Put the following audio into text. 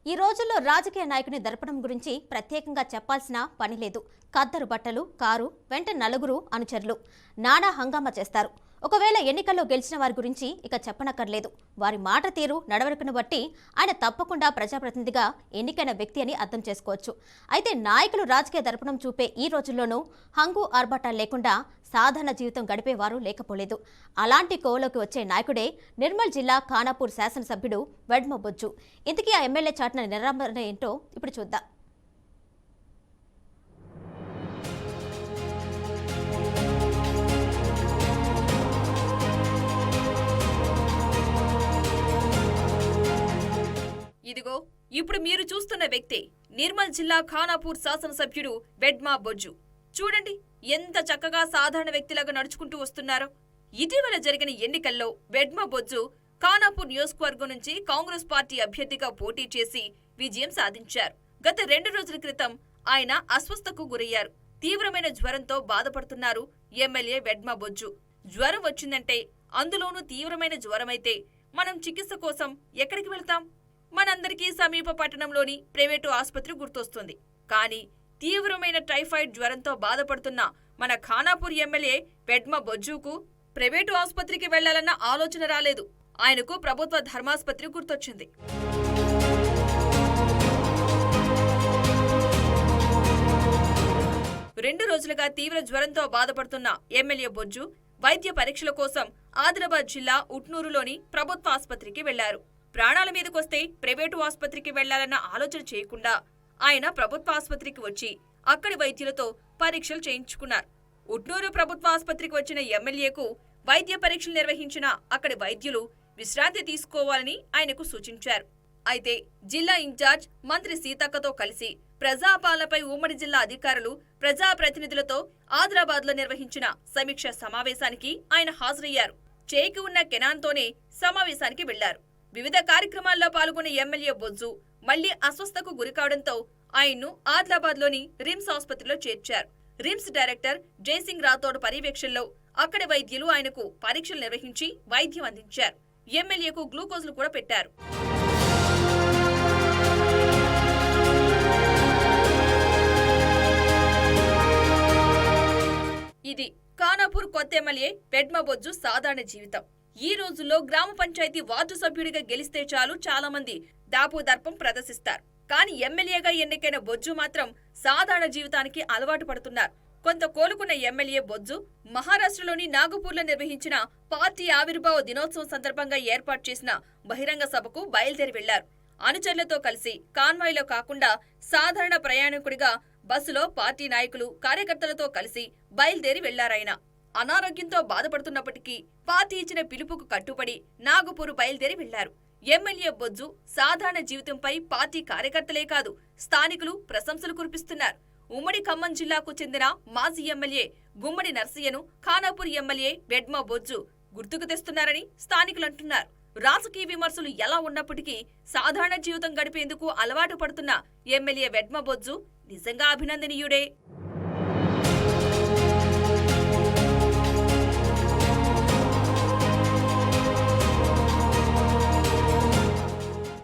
ఈ రోజుల్లో రాజకీయ నాయకుని దర్పణం గురించి ప్రత్యేకంగా చెప్పాల్సిన పని లేదు. కద్దరు బట్టలు, కారు, వెంట నలుగురు అనుచరులు నానా హంగామా చేస్తారు. ఒకవేళ ఎన్నికల్లో గెలిచిన వారి గురించి ఇక చెప్పనక్కర్లేదు. వారి మాట తీరు, నడవడికను బట్టి ఆయన తప్పకుండా ప్రజాప్రతినిధిగా ఎన్నికైన వ్యక్తి అని అర్థం చేసుకోవచ్చు. అయితే నాయకులు రాజకీయ దర్పణం చూపే ఈ రోజుల్లోనూ హంగు ఆర్భాటాలు లేకుండా సాధారణ జీవితం గడిపేవారు లేకపోలేదు. అలాంటి కోవలోకి వచ్చే నాయకుడే నిర్మల్ జిల్లా ఖానాపూర్ శాసనసభ్యుడు వెడ్మ బొజ్జు. ఇంతకీ ఆ ఎమ్మెల్యే చాటిన నిరామరణ ఏంటో ఇప్పుడు చూద్దాం. ఇదిగో ఇప్పుడు మీరు చూస్తున్న వ్యక్తి నిర్మల్ జిల్లా ఖానాపూర్ శాసనసభ్యుడు వెడ్మ బొజ్జు. చూడండి ఎంత చక్కగా సాధారణ వ్యక్తిలాగా నడుచుకుంటూ వస్తున్నారో. ఇటీవల జరిగిన ఎన్నికల్లో వెడ్మ బొజ్జు ఖానాపూర్ నియోజకవర్గం నుంచి కాంగ్రెస్ పార్టీ అభ్యర్థిగా పోటీ చేసి విజయం సాధించారు. గత 2 రోజుల క్రితం ఆయన అస్వస్థకు గురయ్యారు. తీవ్రమైన జ్వరంతో బాధపడుతున్నారు ఎమ్మెల్యే వెడ్మ బొజ్జు. జ్వరం వచ్చిందంటే, అందులోనూ తీవ్రమైన జ్వరమైతే మనం చికిత్స కోసం ఎక్కడికి వెళ్తాం? మనందరికీ సమీప పట్టణంలోని ప్రైవేటు ఆసుపత్రి గుర్తొస్తుంది. కానీ తీవ్రమైన టైఫాయిడ్ జ్వరంతో బాధపడుతున్న మన ఖానాపూర్ ఎమ్మెల్యే వెడ్మ బొజ్జుకు ప్రైవేటు ఆసుపత్రికి వెళ్లాలన్న ఆలోచన రాలేదు. ఆయనకు ప్రభుత్వ ధర్మాసుపత్రి గుర్తొచ్చింది. రెండు రోజులుగా తీవ్ర జ్వరంతో బాధపడుతున్న ఎమ్మెల్యే బొజ్జు వైద్య పరీక్షల కోసం ఆదిలాబాద్ జిల్లా ఉట్నూరులోని ప్రభుత్వ ఆసుపత్రికి వెళ్లారు. ప్రాణాల మీదకొస్తే ప్రైవేటు ఆసుపత్రికి వెళ్లాలన్న ఆలోచన చేయకుండా ఆయన ప్రభుత్వ ఆసుపత్రికి వచ్చి అక్కడి వైద్యులతో పరీక్షలు చేయించుకున్నారు. ఉట్నూరు ప్రభుత్వ ఆసుపత్రికి వచ్చిన ఎమ్మెల్యేకు వైద్య పరీక్షలు నిర్వహించిన అక్కడి వైద్యులు విశ్రాంతి తీసుకోవాలని ఆయనకు సూచించారు. అయితే జిల్లా ఇన్ఛార్జ్ మంత్రి సీతక్కతో కలిసి ప్రజాపాలనపై ఉమ్మడి జిల్లా అధికారులు, ప్రజాప్రతినిధులతో ఆదిలాబాద్లో నిర్వహించిన సమీక్ష సమావేశానికి ఆయన హాజరయ్యారు. చేయికి ఉన్న కెనాన్తోనే సమావేశానికి వెళ్లారు. వివిధ కార్యక్రమాల్లో పాల్గొన్న ఎమ్మెల్యే బొజ్జు మళ్లీ అస్వస్థకు గురికావడంతో ఆయన్ను ఆదిలాబాద్లోని రిమ్స్ ఆసుపత్రిలో చేర్చారు. రిమ్స్ డైరెక్టర్ జయసింగ్ రాథోడ్ పర్యవేక్షణలో అక్కడి వైద్యులు ఆయనకు పరీక్షలు నిర్వహించి వైద్యం అందించారు. ఎమ్మెల్యేకు గ్లూకోజ్లు కూడా పెట్టారు. ఇది ఖానాపూర్ కొత్త ఎమ్మెల్యే వెడ్మ బొజ్జు సాధారణ జీవితం. ఈ రోజుల్లో గ్రామ పంచాయతీ వార్డు సభ్యుడిగా గెలిస్తే చాలు చాలా మంది దాపుదర్పం ప్రదర్శిస్తారు. కానీ ఎమ్మెల్యేగా ఎన్నికైన బొజ్జు మాత్రం సాధారణ జీవితానికి అలవాటు పడుతున్నారు. కొంత కోలుకున్న ఎమ్మెల్యే బొజ్జు మహారాష్ట్రలోని నాగపూర్లో నిర్వహించిన పార్టీ ఆవిర్భావ దినోత్సవం సందర్భంగా ఏర్పాటు చేసిన బహిరంగ సభకు బయలుదేరి వెళ్లారు. అనుచరులతో కలిసి కాన్వాయ్లో కాకుండా సాధారణ ప్రయాణికుడిగా బస్సులో పార్టీ నాయకులు, కార్యకర్తలతో కలిసి బయలుదేరి వెళ్లారాయన. అనారోగ్యంతో బాధపడుతున్నప్పటికీ పార్టీ ఇచ్చిన పిలుపుకు కట్టుబడి నాగపూర్ బయలుదేరి వెళ్లారు. ఎమ్మెల్యే బొజ్జు సాధారణ జీవితంపై పార్టీ కార్యకర్తలే కాదు, స్థానికులు ప్రశంసలు కురిపిస్తున్నారు. ఉమ్మడి ఖమ్మం జిల్లాకు చెందిన మాజీ ఎమ్మెల్యే గుమ్మడి నర్సయ్యను ఖానాపూర్ ఎమ్మెల్యే వెడ్మ బొజ్జు గుర్తుకు తెస్తున్నారని స్థానికులు అంటున్నారు. రాజకీయ విమర్శలు ఎలా ఉన్నప్పటికీ సాధారణ జీవితం గడిపేందుకు అలవాటు పడుతున్న ఎమ్మెల్యే వెడ్మ బొజ్జు నిజంగా అభినందనీయుడే.